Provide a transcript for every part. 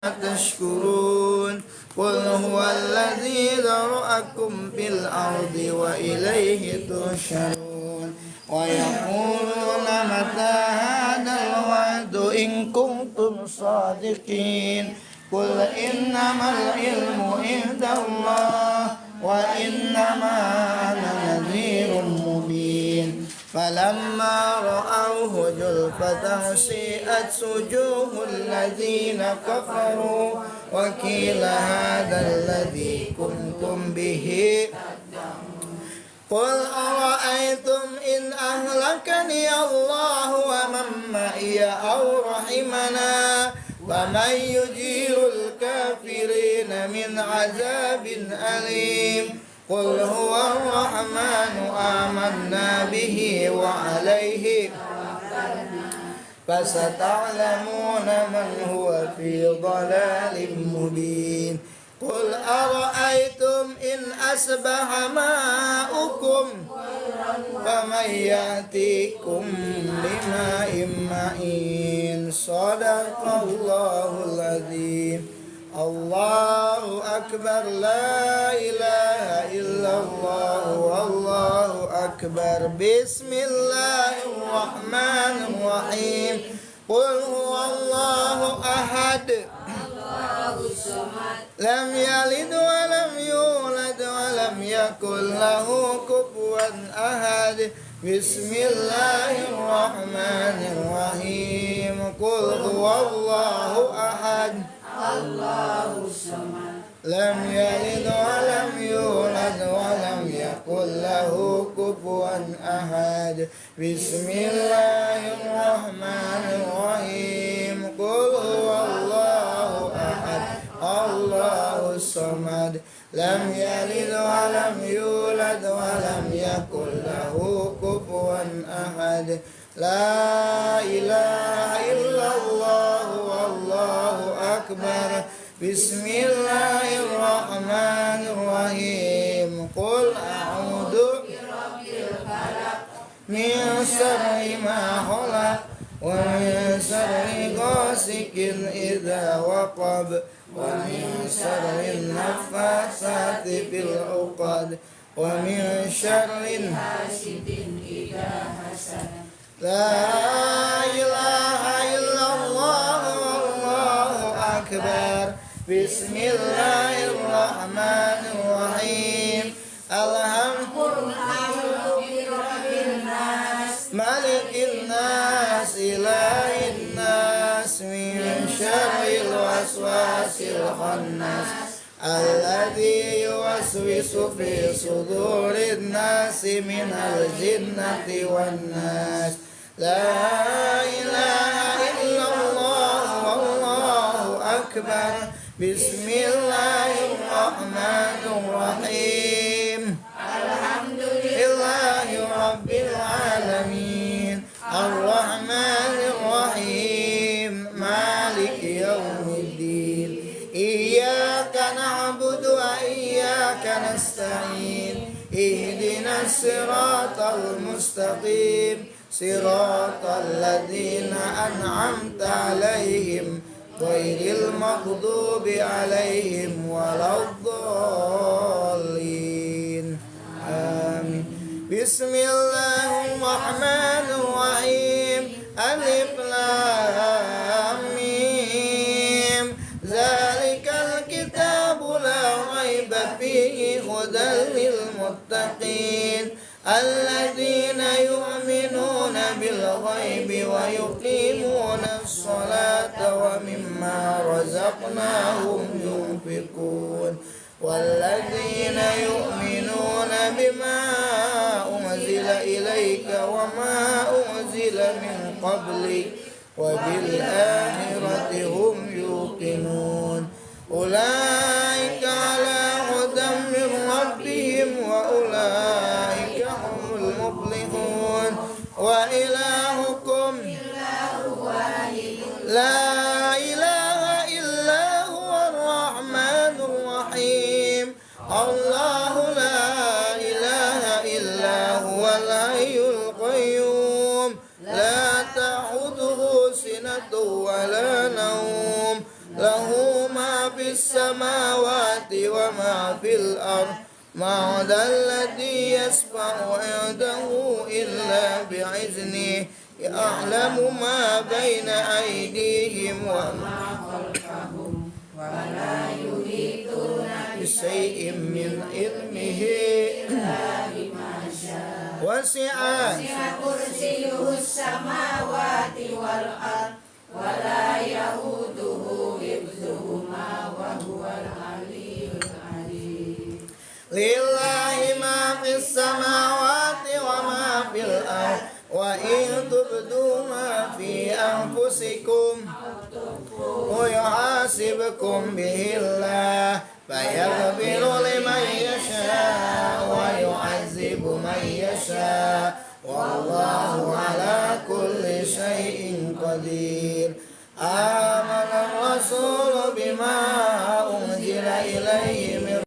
تشكرون قل هو الذي ذرأكم في الأرض وإليه تحشرون ويقولون متى هذا الوعد إن كنتم صادقين قل إنما العلم عند الله وإنما أنا نذير مبين فلما رأوه زلفة سيئت وجوه الذين كفروا وقيل هذا الذي كنتم به قل أرأيتم إن أهلكني الله ومن معي أو رحمنا ومن يجير الكافرين من عذاب أليم قل هو الرحمن آمنا به وعليه فستعلمون من هو في ضلال مبين قل أرأيتم إن أصبح ماؤكم فمن يأتيكم بماء معين صدق الله العظيم الله أكبر لا إله إلا الله والله أكبر بسم الله الرحمن الرحيم قل هو الله أحد لم يلد ولم يولد ولم يكن له كفوا أحد بسم الله الرحمن الرحيم قل هو الله أحد الله الصمد لم يلد ولم يولد ولم يكن له كفوا أحد بسم الله الرحمن الرحيم قل هو الله أحد الله الصمد لم يلد ولم يولد ولم يكن له كفوا أحد لا إله إلا الله والله أكبر بسم الله الرحمن الرحيم قل أعوذ برب الفلق من شر ما خلق ومن شر غاسق إذا وقب ومن شر النفاثات في العقد ومن شر حاسد إذا حسد لا إله إلا الله والله أكبر بسم الله الرحمن الرحيم الحمد لله رب الناس ملك الناس إله الناس من شر الوسواس الخناس الذي يوسوس في صدور الناس من الجنة والناس لا إله إلا الله والله أكبر بسم الله الرحمن الرحيم الحمد لله رب العالمين الرحمن الرحيم مالك يوم الدين إياك نعبد وإياك نستعين اهدنا الصراط المستقيم صراط الذين أنعمت عليهم غير المغضوب عليهم ولا الضالين آمين بسم الله الرحمن الرحيم ألف لام ميم ذلك الكتاب لا ريب فيه هدى للمتقين الذين يؤمنون بالغيب ويقيمون الصلاة ومما رزقناهم ينفقون والذين يؤمنون بما أنزل إليك وما أنزل من قبلك وبالآخرة هم يوقنون أولئك على هدى من ربهم وأولئك هم المفلحون وإلهكم لا إله إلا هو الرحمن الرحيم الله لا إله إلا هو الحي القيوم لا تأخذه سنة ولا نوم له في السماوات وما في الأرض ما ذا الذي يشفع عنده إلا بإذنه يعلم ما بين أيديهم وما خلفهم ولا يحيطون بشيء من علمه إلا بما شاء وسع كرسيه السماوات والأرض ولا يؤوده حفظهما وهو العلي العظيم لله ما في السماوات وما في الأرض وإن تبدوا ما في أنفسكم ويحاسبكم به الله فيغفر لمن يشاء ويعذب من يشاء والله على كل شيء قدير آمن الرسول بما أنزل إليه من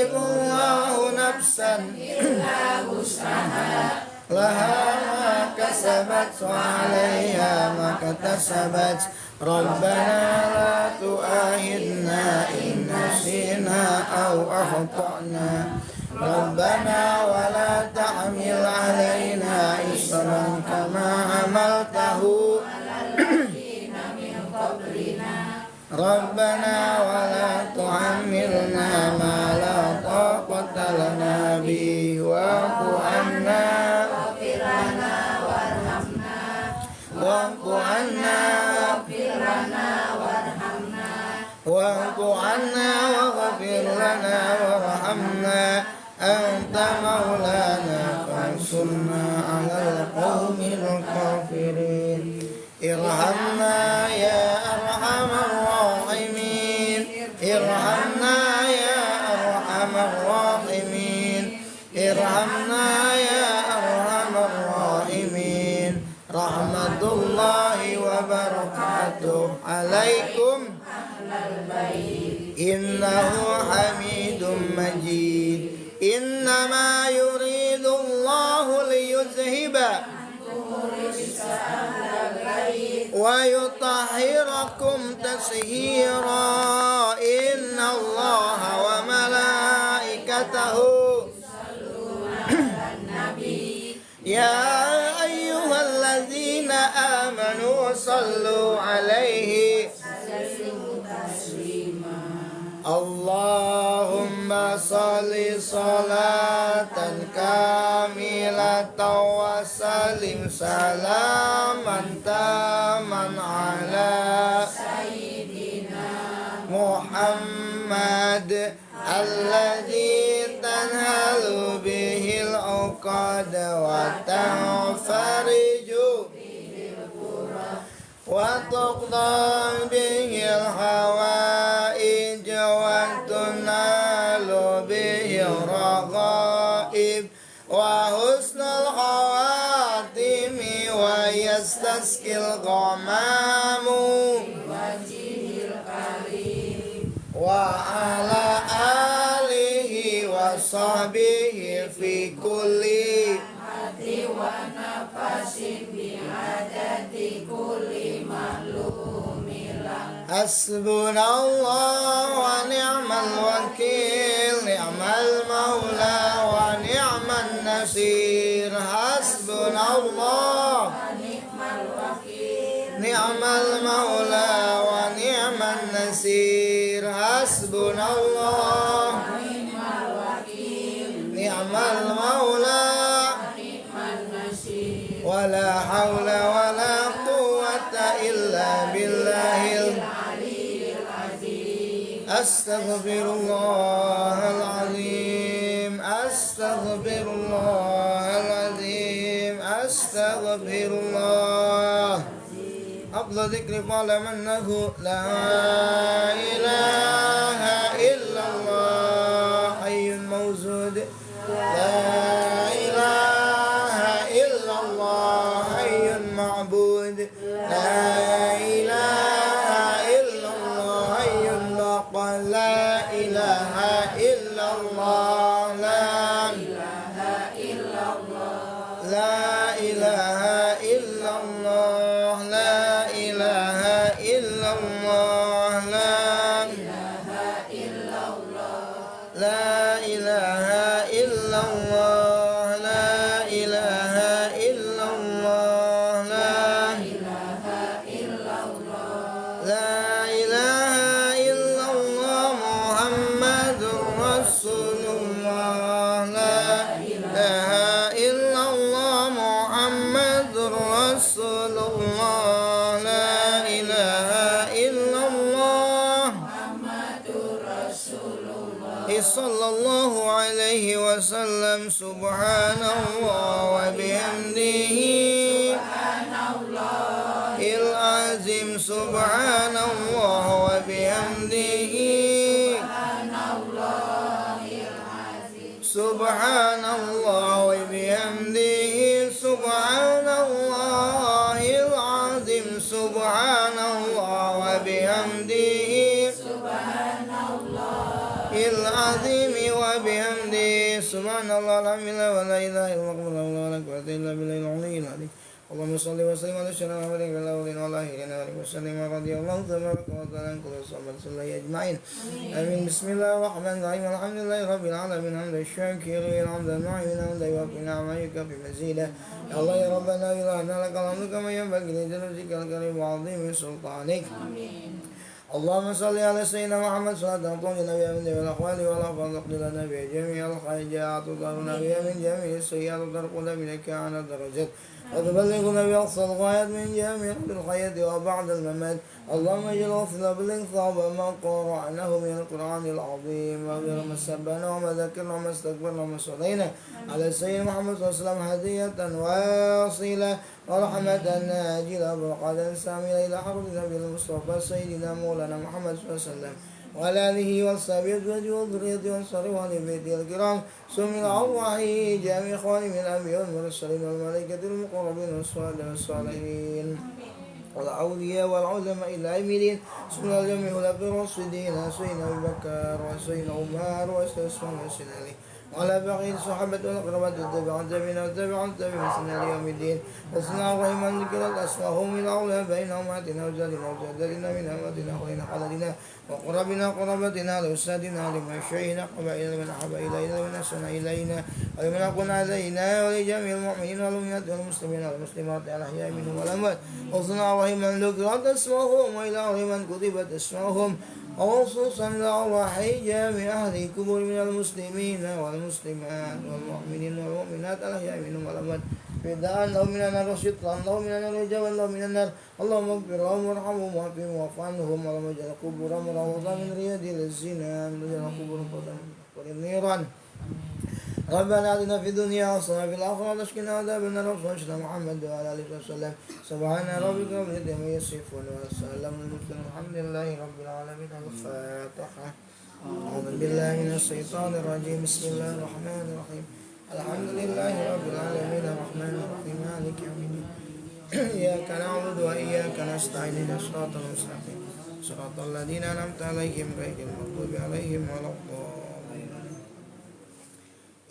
الله نفسا إلا وسعها لها ما كسبت وعليها ما اكتسبت ربنا لا تؤاخذنا إن نسينا أو أخطأنا ربنا ولا تحمل علينا إصرا كما حملته ربنا ولا تحملنا ما لا طاقة لنا به واعف عنا واغفر لنا وارحمنا واعف عنا واغفر لنا وارحمنا واعف عنا واغفر لنا وارحمنا أنت مولانا فانصرنا على القوم الكافرين ارحمنا يا أرحم الراحمين ارحمنا يا أرحم الراحمين ارحمنا يا أرحم الراحمين رحمة الله وبركاته عليكم إنه حميد مجيد إنما يريد الله ليذهب ويطهركم تطهيرا إن الله وملائكته يا أيها الذين آمنوا صلوا عليه اللهم صل صلاة كاملة وسلم سلاما تاما على سيدنا محمد الذي تنهل به العقد وتنفرج وتقضى به الحوائج وتنال به الرغائب وحسن الخواتم ويستسقي الغمام وعلى آله وصحبه في كل ونفس بعدد كل معلوم حسبنا الله ونعم الوكيل نعم المولى ونعم النصير حسبنا الله نعم المولى ونعم النصير حسبنا الله نعم المولى ولا حول ولا قوة إلا بالله العلي العظيم أستغفر الله العظيم أستغفر الله العظيم أستغفر الله أفضل ذكر قال منه لا إله إلا الله حي موجود لا إله إلا الله حي معبود لا إله إلا الله حي باق لا إله إلا الله لا إله إلا الله لا إله إلا الله لا إله إلا الله لا إله إلا الله لا إله إلا الله محمد رسول الله لا إله إلا الله محمد رسول الله لا إله إلا الله صلى الله عليه وسلم سبحان الله وبحمده العظيم سبحان الله وبحمده سبحان الله وبحمده سبحان الله العظيم سبحان الله وبحمده العظيم وبحمده سبحان الله الحمد لله ولا إله إلا الله ولا قوة إلا بالله العلي العظيم اللهم صل وسلم على سيدنا محمد وعلى آله وصحبه وسلم رضي الله تبارك وتعالى عن كل الصحابة الله أجمعين آمين بسم الله الرحمن الرحيم الحمد لله رب العالمين حمد الشاكرين حمد الناعمين حمد يوفي نعمك بمزيده يا الله يا ربنا إلهنا لك الحمد كما ينبغي لجلالك الكريم وعظيم سلطانك اللهم صل على سيدنا محمد صلاة تطهرنا بها من جميع الأحوال والأفعال تقضي لنا بها جميع الحاجات وتطهرنا بها من جميع السيئات وترقنا بك على الدرجات وتبلغنا بأقصى الغايات من جميع الحياة وبعد الممات اللهم اجعل وفنا بالإنصاف ما قرأناه من القرآن العظيم وغير ما سبنا وما ذكرنا وما استكبرنا وما صلينا على سيدنا محمد صلى الله عليه وسلم هدية واصلة ورحمة ناجلة برقة سامية إلى حضرة النبي المصطفى سيدنا مولانا محمد صلى الله عليه وسلم وعلى آله وصحبه وأزواجه وذريته وأنصاره وأهل بيته الكرام ثم الأرواح جميع إخواني من الأنبياء والمرسلين والملائكة المقربين والصالحين والأولياء والعلماء العاملين سنة الجميع الأخير والصديقين سيدنا أبي بكر وسيدنا عمر وسيدنا عثمان وسيدنا علي وعلى باقي الصحابة والأقرباء والتابعين والتابعين سنة يوم الدين وصنع رحم ذكر أسماءهم من أولى بين أمهاتنا وجدنا وجدنا من أمهاتنا وخيرنا حلالنا وقربنا قربتنا لأستاذنا لمشايخنا قبائل من أحب إلينا ومن أحسن إلينا ولمن أكون علينا ولجميع المؤمنين والمؤمنات والمسلمين والمسلمات الأحياء منهم والأموات وصنع رحم ذكرت أسماءهم وإلى رحم كتبت أسماءهم وخصوصا لأرواح جميع أهل القبور من المسلمين والمسلمات والمؤمنين والمؤمنات الأحياء منهم والأموات فداء لهم من النار وشطرا لهم من النار وجبا لهم من النار اللهم اغفر لهم وارحمهم وعافهم واعف عنهم اللهم اجعل قبورهم روضة من رياض الجنان واجعل قبورهم روضة من النيران ربنا آتنا في الدنيا حسنة وفي الآخرة وقنا عذاب النار وصلى محمد وعلى آله وسلم سبحان ربك رب العزة عما يصفون وسلام على المرسلين الحمد لله رب العالمين الفاتحة أعوذ بالله من الشيطان الرجيم بسم الله الرحمن الرحيم الحمد لله رب العالمين الرحمن الرحيم مالك يوم الدين إياك نعبد وإياك نستعين اهدنا الصراط المستقيم صراط الذين أنعمت عليهم غير المغضوب عليهم ولا الضالين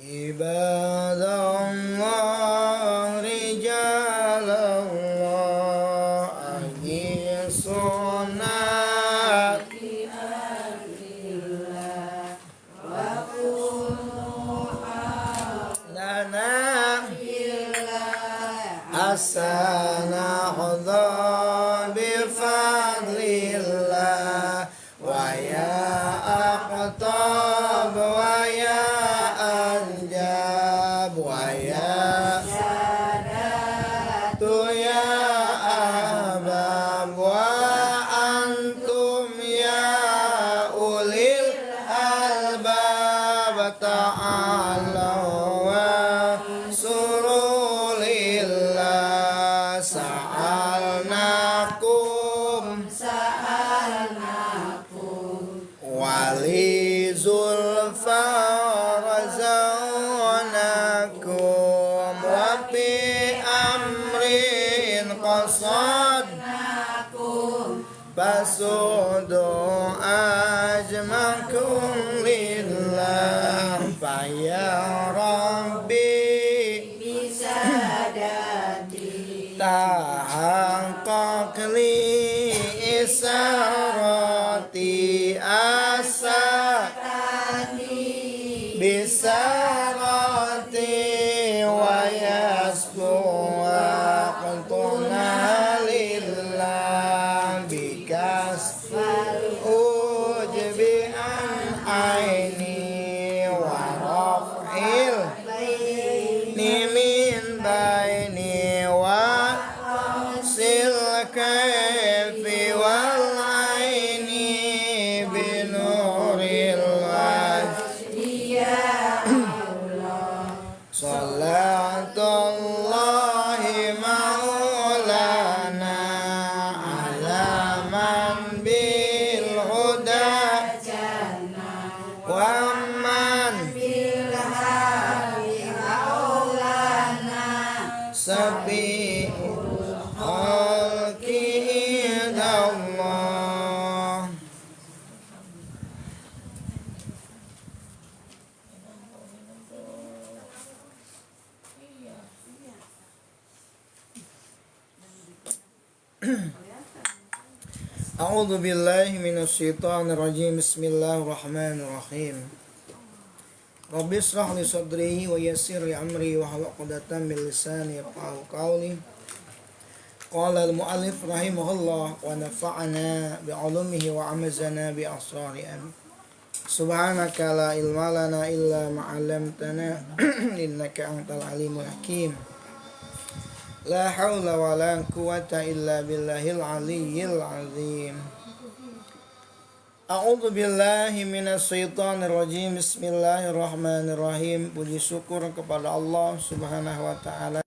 عباد الله رجال الله أهل السنة لنا السنة بفضل الله ويا أقطاب ويا أنجاب ويا سادات يا أحباب وأنتم يا أولي الألباب تعالوا وانصروا لله Fasudu ajmakum lillah Faya Rabbi bisadati Tahaqqaq li isarati asatani bisarati wa yasbu waqtuna lillah bikasfal ujbi an aini wa raf'il min baini wa sil kaifi wal aini binuril wajhi ya Allah salatullahi maulana ala man bil huda wa man bil hadi maulana sabiul khalqi Allah. A'udzu billahi minasyaitonir rajim. Bismillahirrahmanirrahim. Rabbi shrah li sadri wa yassir li amri wa hlul 'uqdatam min lisani yafqahu qawli. Qala al-mu'allif rahimahullah wa nafa'ana bi 'ulumihi wa 'amazana bi asrari amin. Subhanaka la ilma lana illa ma 'allamtana innaka antal alimul hakim. La haula wa la quwwata illa billahil aliyyil azim. A'udzu billahi minasyaitonir rajim. Bismillahirrahmanirrahim. Puji syukur kepada Allah Subhanahu wa taala.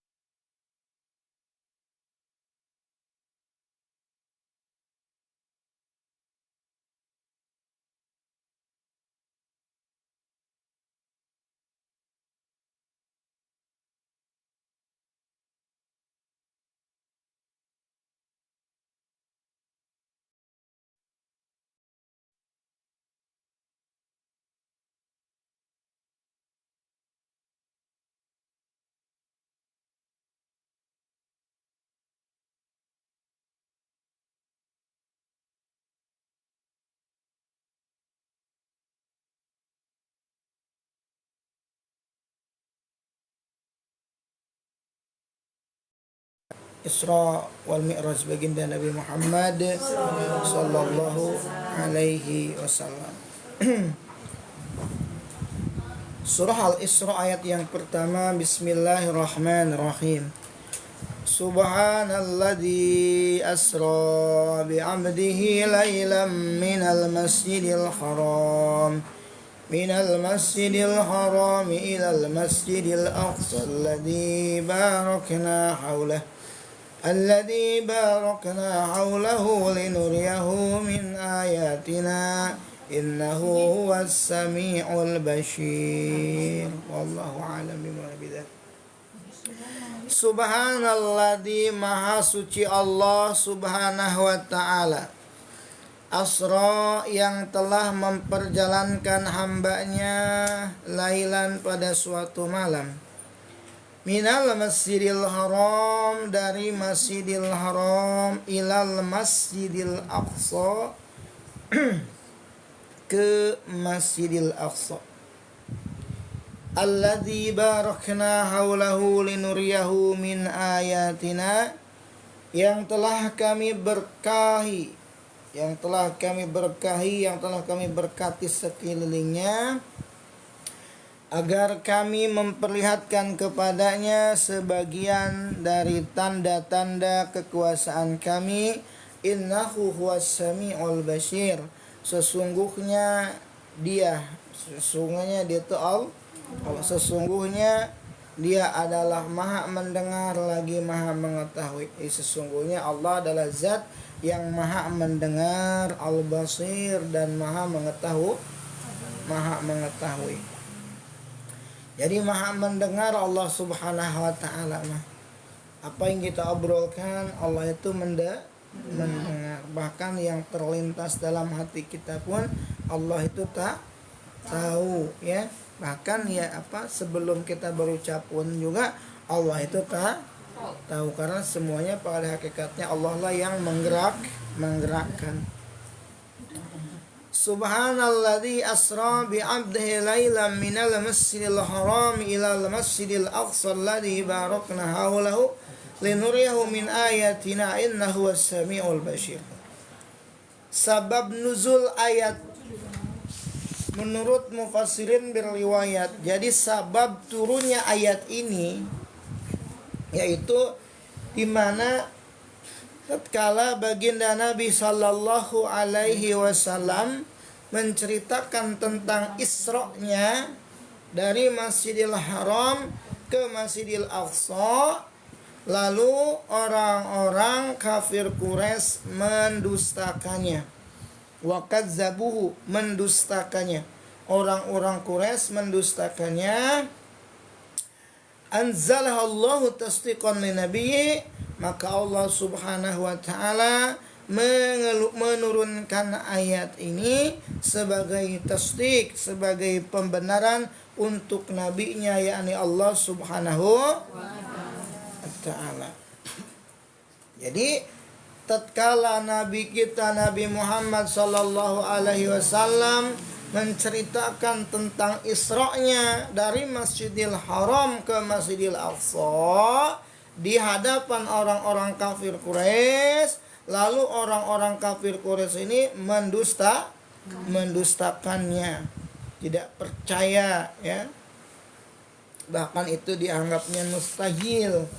Isra wal Mi'raj baginda Nabi Muhammad sallallahu alaihi wasallam. Surah Al-Isra ayat yang pertama. Bismillahirrahmanirrahim. Subhanalladzi asra bi'abdihi laylan minal masjidil haram ilal masjidil aqsa alladzi barakna hawlahu linuriyahu min ayatina innahu huwas sami'ul basyir. Wallahu a'lam bimurad. Subhanalladzi, maha suci Allah subhanahu wa ta'ala, asra, yang telah memperjalankan hambanya lailan, pada suatu malam, minal masjidil haram, dari masjidil haram, ilal masjidil aqsa, ke masjidil aqsa, alladzi barakna haulahu linuriyahu min ayatina, yang telah kami berkahi, yang telah kami berkati sekelilingnya, agar kami memperlihatkan kepadanya sebagian dari tanda-tanda kekuasaan kami. Innahu huwas sami'ul basyir, sesungguhnya dia adalah maha mendengar lagi maha mengetahui. Sesungguhnya Allah adalah zat yang maha mendengar, al-basir, dan maha mengetahui. Jadi maha mendengar Allah subhanahu wa ta'ala. Apa yang kita obrolkan, Allah itu mendengar. Bahkan yang terlintas dalam hati kita pun Allah itu tak tahu ya. Bahkan ya sebelum kita berucap pun juga Allah itu tak tahu, karena semuanya pada hakikatnya Allah lah yang menggerakkan. Subhanalladzi asra bi 'abdihi lailan minal masjidil haram ilal masjidil aqsa alladzi barakna haulahu linuriyahu min ayatina innahu was-sami'ul basir. Sabab nuzul ayat menurut mufassirin berriwayat, jadi sabab turunnya ayat ini yaitu di mana tatkala baginda Nabi sallallahu alaihi wasallam menceritakan tentang Isra-nya dari Masjidil Haram ke Masjidil Aqsa, lalu orang-orang kafir Quraisy mendustakannya. Wa kadzabuhu, mendustakannya. Orang-orang Quraisy mendustakannya. Anzalahallahu tasdiqan li nabiyyi, maka Allah Subhanahu wa taala menurunkan ayat ini sebagai tasdik, sebagai pembenaran untuk nabinya, yakni Allah Subhanahu wa taala. Jadi tatkala nabi kita Nabi Muhammad sallallahu alaihi wasallam menceritakan tentang Isra-nya dari Masjidil Haram ke Masjidil Aqsa di hadapan orang-orang kafir Quraisy, lalu orang-orang kafir Quraisy ini mendustakannya, tidak percaya ya. Bahkan itu dianggapnya mustahil.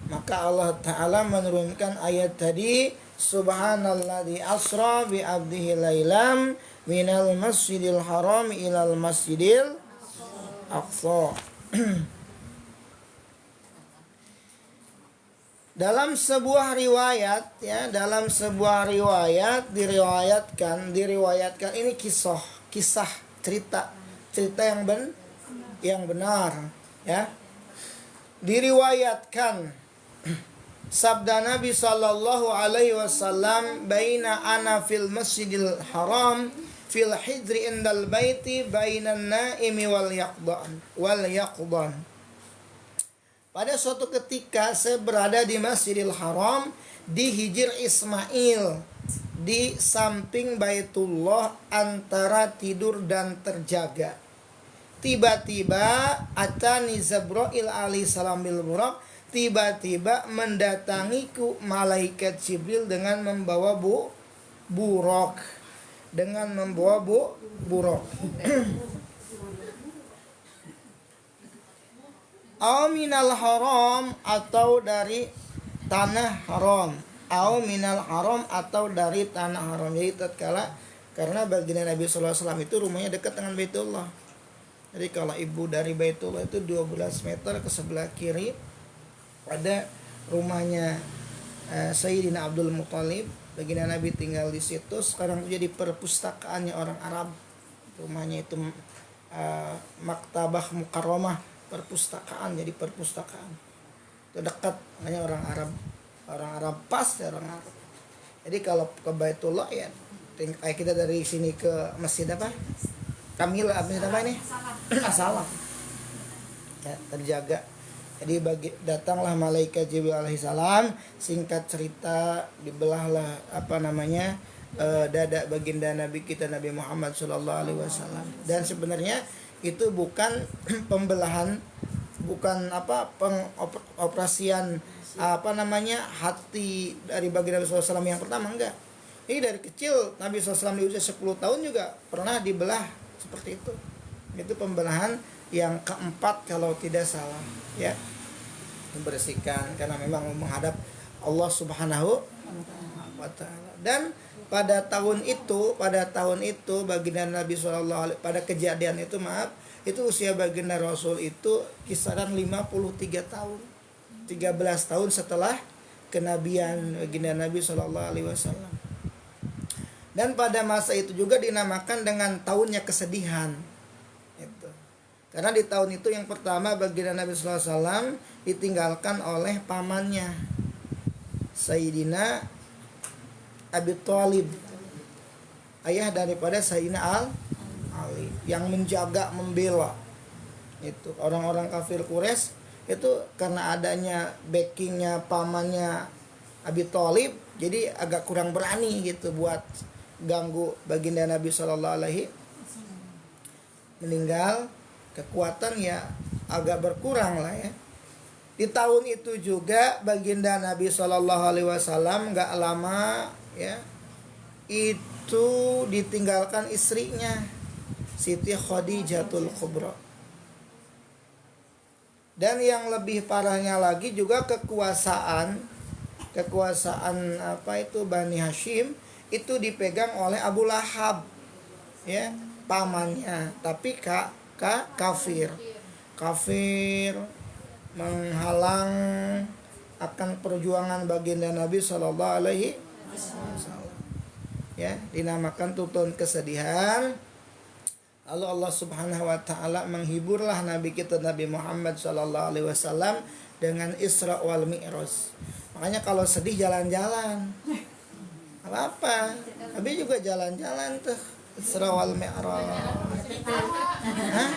Maka Allah Ta'ala menurunkan ayat tadi, Subhanalladzi asra bi 'abdihi lailam minal masjidil haram ilal masjidil aqsa. Dalam sebuah riwayat ya, dalam sebuah riwayat diriwayatkan ini kisah cerita yang benar ya. Diriwayatkan sabda Nabi sallallahu alaihi wasallam, baina ana fil masjidil haram fil hijri indal baiti bainan naimi wal yaqdan. Pada suatu ketika saya berada di Masjidil Haram di Hijr Ismail, di samping Baitullah antara tidur dan terjaga. Tiba-tiba atani Zabrail alaihi salam bil buraq, tiba-tiba mendatangiku malaikat Jibril dengan membawa buraq. Au minal haram, atau dari tanah haram. Au minal haram, atau dari tanah haram. Jadi tatkala, karena baginda Nabi sallallahu alaihi wasallam itu rumahnya dekat dengan Baitullah. Jadi kalau ibu dari Baitullah itu 12 meter ke sebelah kiri pada rumahnya Sayyidina Abdul Muthalib. Baginda Nabi tinggal di situ. Sekarang itu jadi perpustakaannya orang Arab. Rumahnya itu Maktabah Mukarramah, perpustakaan, jadi perpustakaan. Itu dekat, makanya orang Arab pas ya, orang Arab. Jadi kalau ke Baitullah ya kayak kita dari sini ke masjid apa? Kamil masjid apa ini? Salam. Ya, terjaga. Jadi datanglah malaikat Jibril alaihissalam, singkat cerita dibelahlah dada baginda Nabi kita Nabi Muhammad sallallahu alaihi wasallam. Dan sebenarnya itu bukan pembelahan, bukan pengoperasian hati dari baginda Nabi SAW yang pertama, enggak. Ini dari kecil Nabi SAW di usia 10 tahun juga pernah dibelah seperti itu. Itu pembelahan yang keempat kalau tidak salah ya. Membersihkan karena memang menghadap Allah Subhanahu wa taala. Dan pada tahun itu baginda Nabi SAW, pada kejadian itu itu usia baginda Rasul itu kisaran 53 tahun. 13 tahun setelah kenabian baginda Nabi SAW. Dan pada masa itu juga dinamakan dengan tahunnya kesedihan. Itu. Karena di tahun itu yang pertama baginda Nabi SAW ditinggalkan oleh pamannya Sayyidina Abi Thalib, ayah daripada Sayyidina Ali, yang menjaga, membela. Itu orang-orang kafir Quraisy itu karena adanya backingnya pamannya Abi Thalib, jadi agak kurang berani gitu buat ganggu baginda Nabi Shallallahu Alaihi meninggal. Kekuatan ya agak berkurang lah ya. Di tahun itu juga baginda Nabi Shallallahu Alaihi Wasallam nggak lama ya itu ditinggalkan istrinya Siti Khadijatul Kubra. Dan yang lebih parahnya lagi juga kekuasaan apa itu Bani Hashim itu dipegang oleh Abu Lahab ya, pamannya, tapi kafir menghalang akan perjuangan baginda Nabi Shallallahu Alaihi Wasallam ya, dinamakan tahun kesedihan. Lalu Allah Subhanahu wa taala menghiburlah Nabi kita Nabi Muhammad sallallahu alaihi wasallam dengan Isra wal Mi'raj. Makanya kalau sedih jalan-jalan. Apa? Nabi juga jalan-jalan tuh Isra wal Mi'raj. Hah?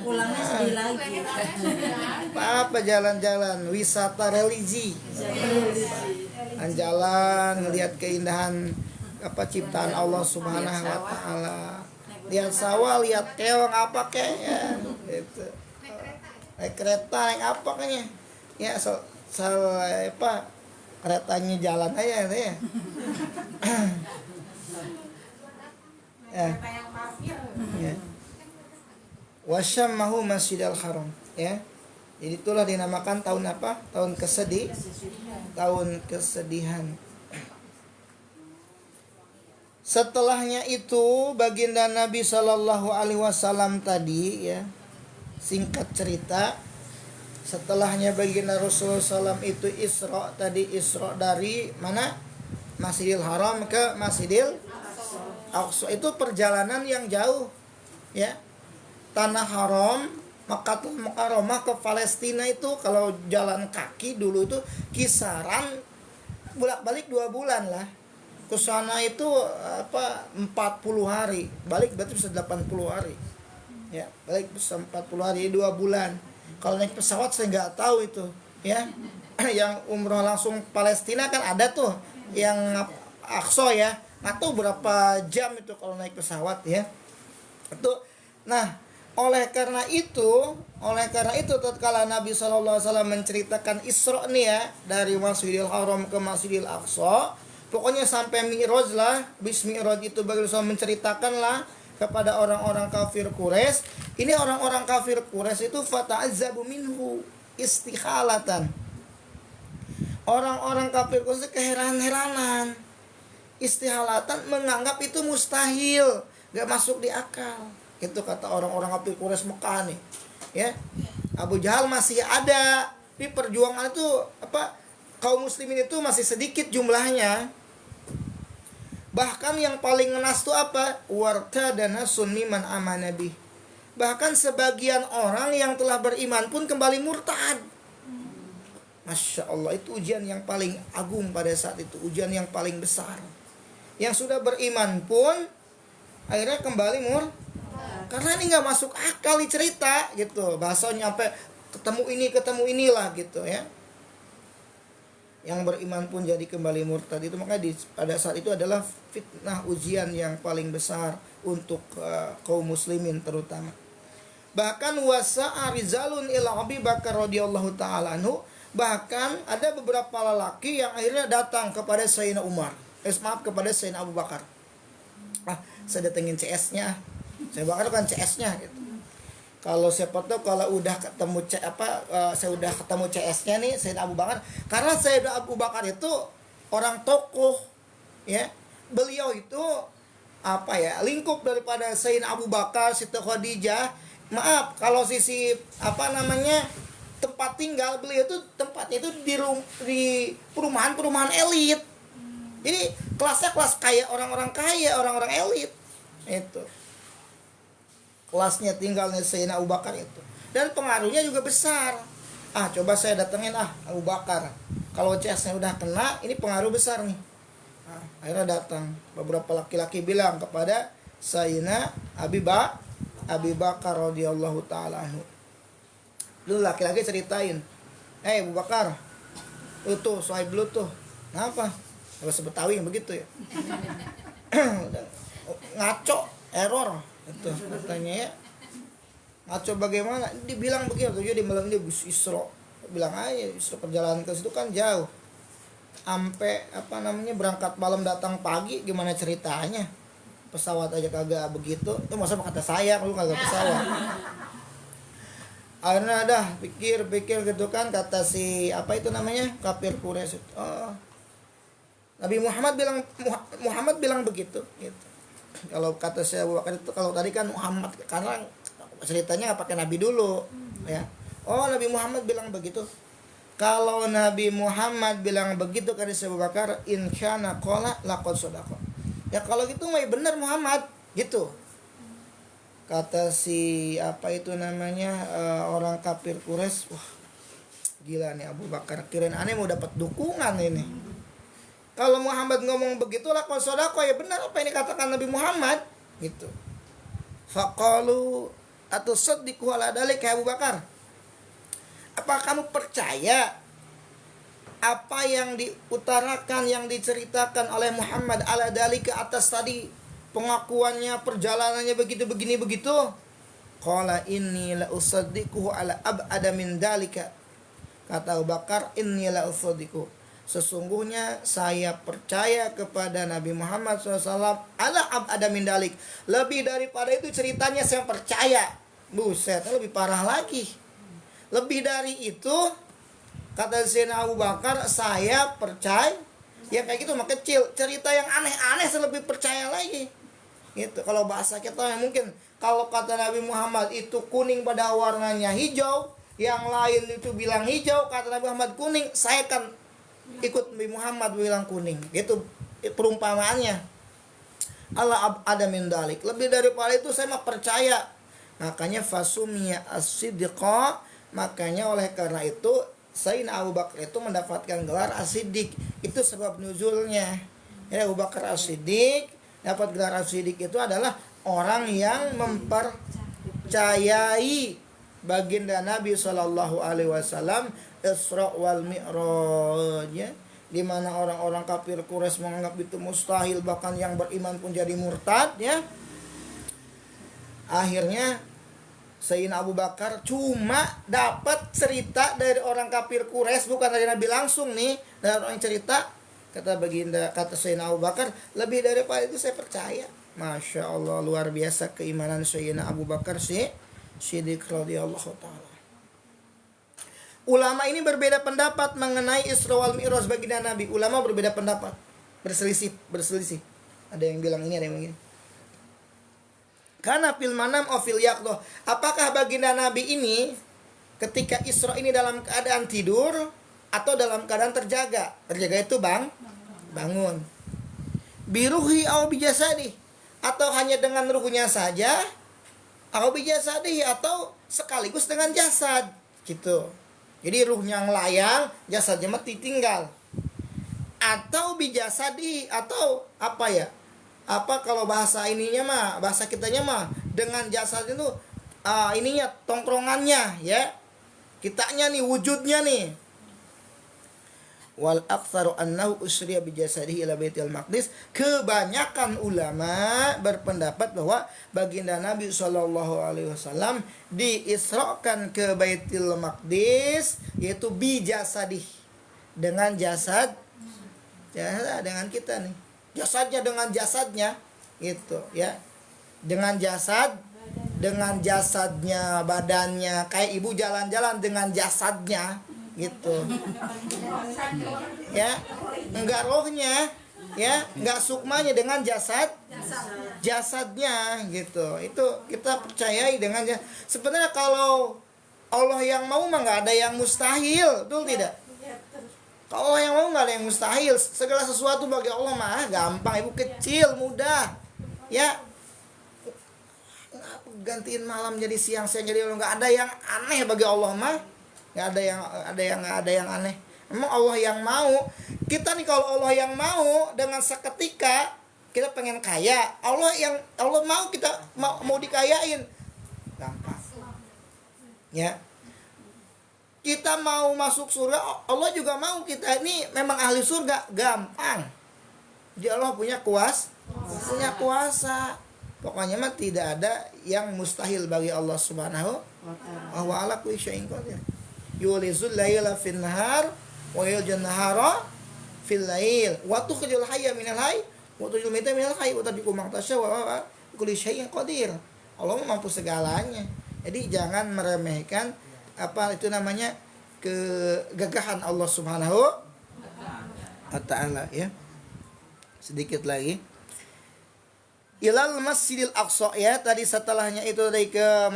Pulangnya sedih lagi. Apa jalan-jalan, wisata religi. Jalan ngelihat keindahan apa ciptaan Allah Subhanahu wa taala. Lihat sawah, lihat keong apa kayaknya gitu. Naik kereta, naik apa kayaknya. Ya apa keretanya jalan aja ya. Ya. Wasyammahu Masjidil Haram ya. Jadi itulah dinamakan tahun apa? Tahun kesedihan. Setelahnya itu baginda Nabi Shallallahu Alaihi Wasallam tadi ya, singkat cerita, setelahnya baginda Rasulullah SAW itu Isra dari mana? Masjidil Haram ke Masjidil Aqsa. Itu perjalanan yang jauh ya. Tanah Haram Makkatul Mukarramah ke Palestina itu kalau jalan kaki dulu itu kisaran bolak-balik 2 bulan lah. Ke sana itu 40 hari, balik berarti bisa 80 hari. Ya, balik bisa 40 hari, 2 bulan. Kalau naik pesawat saya nggak tahu itu, ya. Yang umroh langsung Palestina kan ada tuh, yang Aqsa ya. Nggak tahu berapa jam itu kalau naik pesawat ya. Itu, nah, oleh karena itu tatkala Nabi SAW menceritakan Isra nih ya, dari Masjidil Haram ke Masjidil Aqsa, pokoknya sampai Mi'raj lah, bis Mi'raj itu bagaimana menceritakan lah kepada orang-orang kafir Quraisy. Ini orang-orang kafir Quraisy itu fata'azzabu minhu istikhalatan. Orang-orang kafir Quraisy keheran-heranan. Istikhalatan menganggap itu mustahil, gak masuk di akal. Itu kata orang-orang kafir Quraisy Mekah nih. Ya. Abu Jahal masih ada. Di perjuangan itu kaum muslimin itu masih sedikit jumlahnya. Bahkan yang paling ngenas itu apa? Wartadana sunni man amanabi. Bahkan sebagian orang yang telah beriman pun kembali murtad. Masya Allah, itu ujian yang paling agung pada saat itu. Ujian yang paling besar. Yang sudah beriman pun akhirnya kembali murtad. Karena ini gak masuk akal cerita gitu. Bahasanya sampai ketemu inilah gitu ya. Yang beriman pun jadi kembali murtad itu, makanya pada saat itu adalah fitnah ujian yang paling besar untuk kaum muslimin terutama. Bahkan wasa'a rizalun ila Abi Bakar radhiyallahu taala anhu, bahkan ada beberapa lelaki yang akhirnya datang kepada Sayyidina Umar. Kepada Sayyidina Abu Bakar. Saya datengin CS-nya. Sayyidina Bakar kan CS-nya gitu. Kalau siapa tahu kalau udah ketemu saya udah ketemu CS-nya nih Sayyidina Abu Bakar, karena Sayyidina Abu Bakar itu orang tokoh ya. Beliau itu lingkup daripada Sayyidina Abu Bakar, Siti Khadijah. Maaf kalau sisi tempat tinggal beliau itu tempatnya itu di perumahan elit. Jadi kelasnya kelas kaya, orang-orang kaya, orang-orang elit. Itu kelasnya tinggalnya Sayyidina Abu Bakar itu. Dan pengaruhnya juga besar. Coba saya datengin Abu Bakar. Kalau CS-nya udah kena, ini pengaruh besar nih. Nah, akhirnya datang beberapa laki-laki bilang kepada Sayyidina Abi Bakar radhiyallahu taala anhu. Lu laki-laki ceritain, Abu Bakar, lu tuh Suhaib lu tuh, kenapa? Bahasa Betawi yang begitu ya. Ngaco, error itu katanya ya. Ngaco bagaimana? Dibilang begitu, jadi malam dia bus Isra. Bilang aja Isra perjalanan ke situ kan jauh. Sampai berangkat malam datang pagi, gimana ceritanya? Pesawat aja kagak begitu. Itu masa kata saya lu kagak pesawat. Akhirnya dah pikir gitu kan, kata si kafir Quraisy. Oh, Nabi Muhammad bilang begitu gitu. Kalau kata saya Abu Bakar itu, kalau tadi kan Muhammad, karena ceritanya nggak pakai Nabi dulu ya. Oh, Nabi Muhammad bilang begitu. Kalau Nabi Muhammad bilang begitu kata si Abu Bakar, insyana qala laqad sadaqa. Ya kalau gitu mah benar Muhammad gitu. Kata si orang kafir Quraisy, wah gila nih Abu Bakar, kirain aneh mau dapat dukungan ini. Kalau Muhammad ngomong begitu laqad sadaqa, ya benar apa yang dikatakan Nabi Muhammad gitu. Faqalu atusaddiqu ala dalika Abu Bakar. Apa kamu percaya apa yang diutarakan, yang diceritakan oleh Muhammad ala dalika, atas tadi pengakuannya, perjalanannya begitu? Qala inni la usaddiquhu ala ab'ada min dalika. Kata Abu Bakar, inni la usaddiquhu, sesungguhnya saya percaya kepada Nabi Muhammad SAW ala ab'ada min dalik, lebih daripada itu ceritanya saya percaya. Buset, lebih parah lagi. Lebih dari itu, kata Sayyidina Abu Bakar, saya percaya. Ya kayak gitu mah kecil. Cerita yang aneh-aneh saya lebih percaya lagi. Gitu. Kalau bahasa kita mungkin, kalau kata Nabi Muhammad itu kuning pada warnanya hijau, yang lain itu bilang hijau, kata Nabi Muhammad kuning, saya kan ikut Nabi Muhammad bilang kuning. Gitu perumpamaannya. Allah ada min dalik. Lebih daripada itu saya mah percaya. Makanya fasumiyya as-siddiqa, makanya oleh karena itu Sayyidina Abu Bakar itu mendapatkan gelar as-siddiq. Itu sebab nuzulnya. Ya, Abu Bakar as-siddiq dapat gelar as-siddiq itu adalah orang yang mempercayai baginda Nabi Shallallahu Alaihi Wasallam Isra wal Mi'raj, ya, di mana orang-orang kafir Quraisy menganggap itu mustahil, bahkan yang beriman pun jadi murtad, ya. Akhirnya Sayyidina Abu Bakar cuma dapat cerita dari orang kafir Quraisy, bukan dari Nabi langsung nih, dari orang cerita. Kata Sayyidina Abu Bakar, lebih daripada itu saya percaya. Masya Allah, luar biasa keimanan Sayyidina Abu Bakar Siddiq radhiyallahu ta'ala. Ulama ini berbeda pendapat mengenai Isra wal Mi'raj baginda Nabi. Ulama berbeda pendapat, berselisih. Ada yang bilang ini, ada yang bilang ini. Karena fil manam o fil yaqdah, apakah baginda Nabi ini ketika Isra ini dalam keadaan tidur atau dalam keadaan terjaga? Terjaga itu bangun. Biruhi au bijasadi, atau hanya dengan ruhnya saja, au bijasadi, atau sekaligus dengan jasad gitu. Jadi ruhnya ngelayang, jasadnya mati tinggal. Atau bijasadi, atau apa ya? Apa kalau bahasa ininya mah, bahasa kitanya mah, dengan jasad itu ininya, tongkrongannya, ya, kitanya nih, wujudnya nih. Wal aktsaru annahu usriya bi jasadihi ila Baitul Maqdis. Kebanyakan ulama berpendapat bahwa baginda Nabi sallallahu alaihi wasallam diisrakan ke Baitul Maqdis, yaitu bi jasadih, dengan jasad dengan kita nih. Jasadnya dengan jasadnya gitu, ya. Dengan jasadnya, badannya, kayak ibu jalan-jalan dengan jasadnya gitu. Ya, enggak rohnya, ya, enggak sukmanya, dengan jasadnya gitu. Itu kita percayai dengan sebenarnya kalau Allah yang mau mah enggak ada yang mustahil, betul tidak? Kalau Allah yang mau nggak ada yang mustahil. Segala sesuatu bagi Allah mah gampang, ibu, kecil, mudah. Ya, gantiin malam jadi siang jadi nggak ada yang aneh bagi Allah mah. Nggak ada yang aneh. Memang Allah yang mau. Kita nih kalau Allah yang mau dengan seketika kita pengen kaya, Allah mau kita mau dikayain, gampang. Ya. Kita mau masuk surga, Allah juga mau kita ini memang ahli surga, gampang. Jadi Allah punya kuasa. Pokoknya mah tidak ada yang mustahil bagi Allah Subhanahu wa ta'ala. Kulli syai'in qadir. Yulizul laila fin nahar wa yuljun nahara fil lail wa tukhrijul hayya minal hayy wa tukhrijul maita minal hayy wa tadbiqu man tasya wa kulli syai'in qadir. Allah mampu segalanya. Jadi jangan meremehkan apa itu namanya kegagahan Allah Subhanahu wa ta'ala ya. Sedikit lagi. Ilal Masjidil Aqsa ya, tadi setelahnya itu dari ke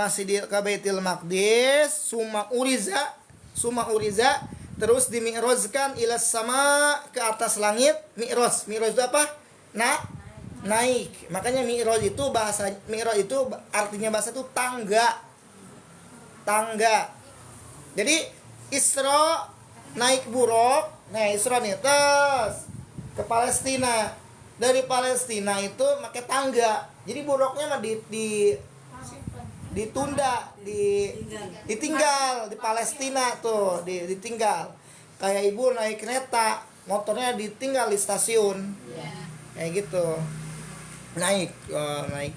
Baitul Maqdis, summa uriza terus dimi'rajkan ila sama, ke atas langit. Mi'raj itu apa? Naik. Makanya mi'raj itu artinya bahasa itu tangga. Jadi Isra naik buruk. Nah, Isra nih terus ke Palestina. Dari Palestina itu pakai tangga. Jadi buruknya mah ditunda, ditinggal di Palestina tuh, ditinggal. Kayak ibu naik kereta, motornya ditinggal di stasiun. Kayak gitu. Naik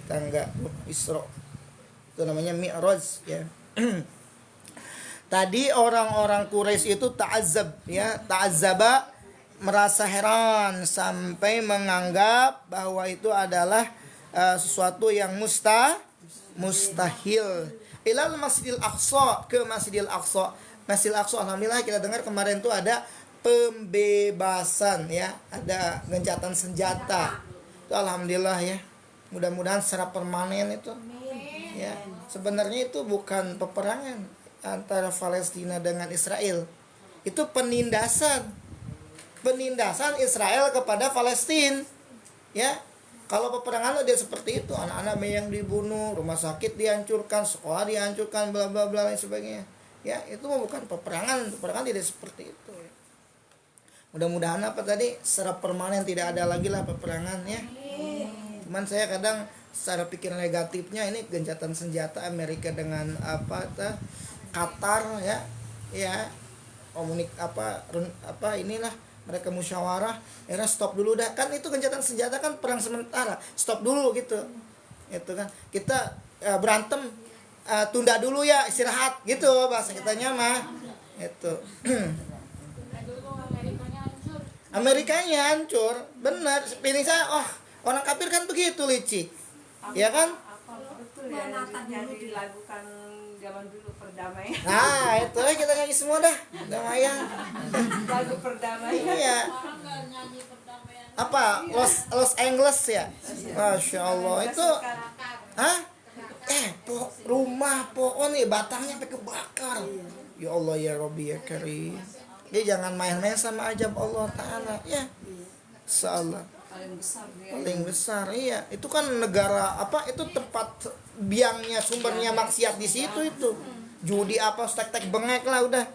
tangga Isra. Itu namanya Mi'raj ya. Tadi orang-orang Quraisy itu ta'azzaba, merasa heran sampai menganggap bahwa itu adalah sesuatu yang mustahil. Ilal Masjidil Aqsa, ke Masjidil Aqsa. Masjidil Aqsa, alhamdulillah kita dengar kemarin itu ada pembebasan ya, ada gencatan senjata. Itu alhamdulillah ya. Mudah-mudahan secara permanen itu. Ya, sebenarnya itu bukan peperangan antara Palestina dengan Israel. Itu penindasan Israel kepada Palestina. Ya. Kalau peperangan dia seperti itu, anak-anak yang dibunuh, rumah sakit dihancurkan, sekolah dihancurkan, bla bla bla dan sebagainya. Ya, itu bukan peperangan. Peperangan tidak seperti itu. Ya. Mudah-mudahan apa tadi secara permanen tidak ada lagi lah peperangan ya. Cuman saya kadang secara pikiran negatifnya ini gencatan senjata Amerika dengan Qatar ya. Ya. Inilah mereka musyawarah, stop dulu dah, kan itu gencatan senjata kan perang sementara, stop dulu gitu, itu kan kita berantem, tunda dulu ya, istirahat gitu bahasa kitanya mah, itu. Amerikanya hancur, benar. Pilih saya, orang kafir kan begitu licik, ya kan? Betul ya, yang dilakukan zaman dulu perdamaian. Nah, itu aja kita nyanyi semua dah. Damaian. Lagu perdamaian. Iya. Apa? Los Angeles ya? Masya Allah. Itu rumah pohon nih batangnya sampai kebakar. Ya Allah ya Rabbi ya Karim. Dia jangan main-main sama ajab Allah Ta'ala ya. Insyaallah. Paling besar iya. Itu kan negara itu tempat biangnya, sumbernya maksiat di situ itu. Judi stek-tek bengek lah udah.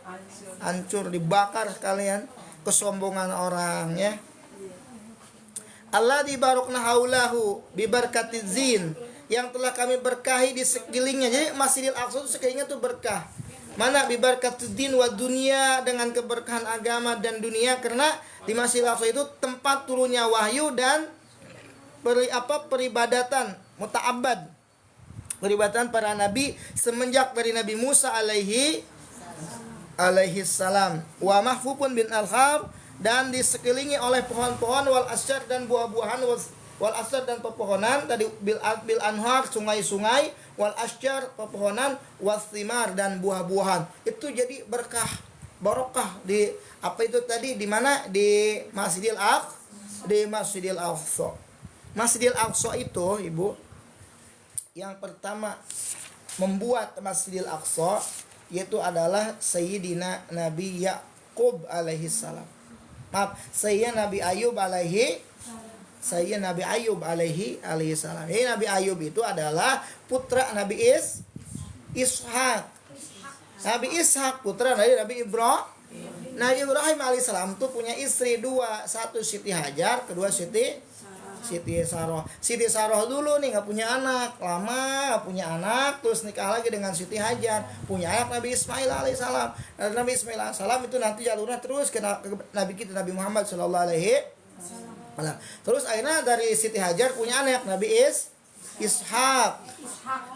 Hancur, dibakar sekalian. Kesombongan orang ya. Allah dibarokna haulahu bibarkatiz zin, yang telah kami berkahi di sekelilingnya. Jadi Masjidil Aqsa itu sekelilingnya tuh berkah. Mana bibarkatiz din wa dunia, dengan keberkahan agama dan dunia, karena di Masjidil Aqsa itu tempat turunnya wahyu dan peribadatan muta'abbad. Peribadatan para nabi semenjak dari Nabi Musa alaihi salam. Wa mahfufun bin al-khar, dan disekelilingi oleh pohon-pohon wal asyar dan buah-buahan, wal asyar dan pepohonan, tadi bil anhar sungai-sungai, wal asyar pepohonan, wathimar dan buah-buahan. Itu jadi berkah, barokah di tadi di mana? Di Masjidil Aqsa. Masjidil Aqsa itu, Ibu, yang pertama membuat Masjidil Aqsa yaitu adalah Sayyidina Nabi Ya'qub alaihi salam. Sayyidina Nabi Ayub alaihi salam. Jadi Nabi Ayub itu adalah putra Nabi Ishak. Nabi Ishak putra dari Nabi Nabi Ibrahim alaihissalam tuh punya istri dua, satu Siti Hajar, kedua Siti Saroh. Siti Saroh dulu nih nggak punya anak, lama nggak punya anak, terus nikah lagi dengan Siti Hajar, punya anak Nabi Ismail alaihissalam. Dan Nabi Ismail alaihissalam itu nanti jalurnya terus ke Nabi kita Nabi Muhammad sallallahu alaihi wasallam. Terus akhirnya dari Siti Hajar punya anak Nabi Ishak.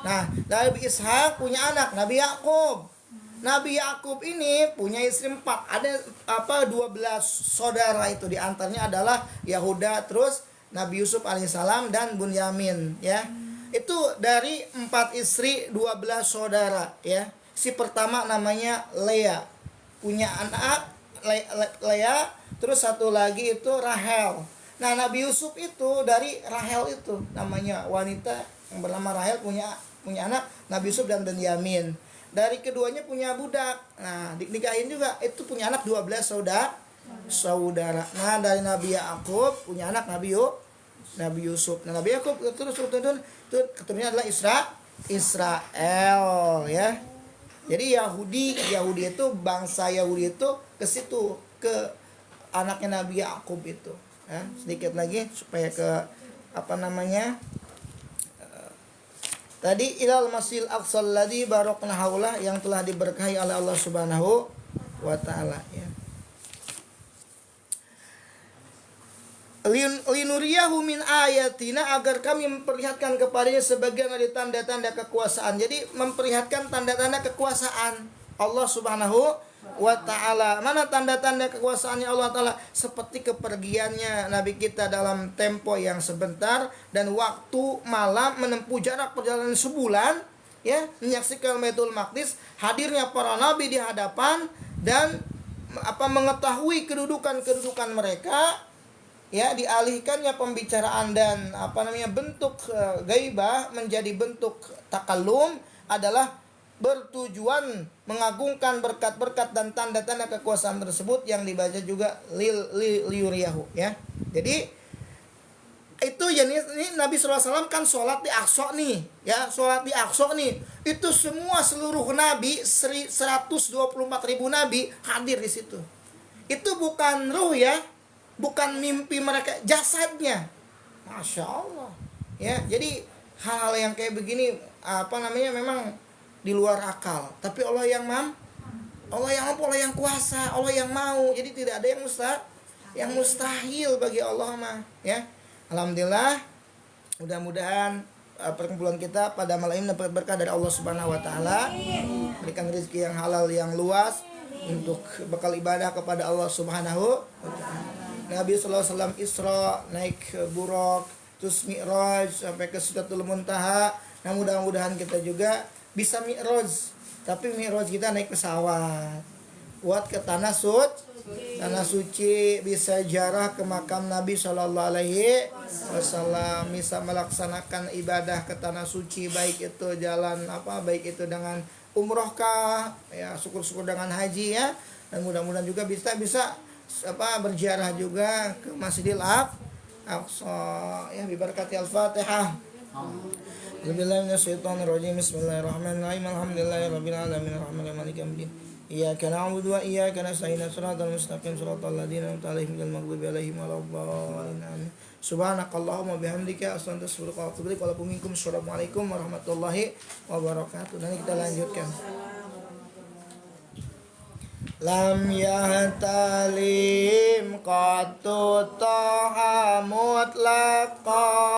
Nah, Nabi Ishak punya anak Nabi Yakub. Nabi Yakub ini punya istri 4. Ada 12 saudara itu, di antaranya adalah Yahuda, terus Nabi Yusuf alaihissalam dan Bunyamin ya. Itu dari 4 istri 12 saudara ya. Si pertama namanya Lea. Punya anak Lea, terus satu lagi itu Rahel. Nah, Nabi Yusuf itu dari Rahel itu, namanya wanita yang bernama Rahel punya anak Nabi Yusuf dan Benyamin. Dari keduanya punya budak. Nah, dinikahin juga, itu punya anak 12 saudara. Nah, dari Nabi Yakub punya anak Nabi Yusuf. Nah, Nabi Yakub terus keturunannya adalah Israel ya. Jadi Yahudi itu, bangsa Yahudi itu ke situ, ke anaknya Nabi Yakub itu. Ya, sedikit lagi supaya ke tadi ilal masil aqsal ladzi barakna haulah, yang telah diberkahi oleh Allah Subhanahu wa taala ya. Linuriyahu min ayatina, agar kami memperlihatkan kepadanya sebagian dari tanda-tanda kekuasaan. Jadi memperlihatkan tanda-tanda kekuasaan Allah Subhanahu wa ta'ala. Mana tanda-tanda kekuasaannya Allah Ta'ala? Seperti kepergiannya Nabi kita dalam tempo yang sebentar dan waktu malam menempuh jarak perjalanan sebulan ya, menyaksikan Baitul Maqdis, hadirnya para nabi di hadapan dan mengetahui kedudukan mereka ya, dialihkannya pembicaraan dan bentuk gaibah menjadi bentuk takallum adalah bertujuan mengagungkan berkat-berkat dan tanda-tanda kekuasaan tersebut yang dibaca juga liuriyahu ya. Jadi itu ini Nabi SAW kan sholat di Aqsa nih ya, sholat di Aqsa nih, itu semua seluruh nabi 124.000 nabi hadir di situ. Itu bukan ruh ya, bukan mimpi mereka, jasadnya. Masya Allah ya. Jadi hal-hal yang kayak begini memang di luar akal, tapi Allah yang mampu, Allah yang kuasa, Allah yang mau. Jadi tidak ada yang mustahil bagi Allah mah ya. Alhamdulillah, mudah-mudahan perkumpulan kita pada malam ini dapat berkah dari Allah Subhanahu wa taala, berikan rezeki yang halal yang luas untuk bekal ibadah kepada Allah Subhanahu wa taala. Nabi sallallahu alaihi wasallam Isra, naik Buraq, terus Mi'raj sampai ke Sidratul Muntaha. Nah, mudah-mudahan kita juga bisa Mi'raj, tapi Mi'raj kita naik pesawat buat ke tanah suci, bisa ziarah ke makam Nabi Shallallahu Alaihi Wasallam, bisa melaksanakan ibadah ke tanah suci, baik itu jalan baik itu dengan umroh kah ya, syukur-syukur dengan haji ya, dan mudah-mudahan juga bisa berziarah juga ke Masjidil Aqsa ya, bibarakati Al-Fatihah. Bismillahirrahmanirrahim. Alhamdulillahirabbil alamin arrahmanir rahim maliki yaumiddin. Iyyaka na'budu wa iyyaka nasta'in. Shiratal mustaqim shiratal ladzina an'amta 'alaihim ghairil maghdubi 'alaihim waladdallin. Subhanakallahumma bihamdika astaghfiruka wa atubu ilaik. Wassalamualaikum warahmatullahi wabarakatuh. Nanti kita lanjutkan. Lam yahtalim qattu taha mutlaqa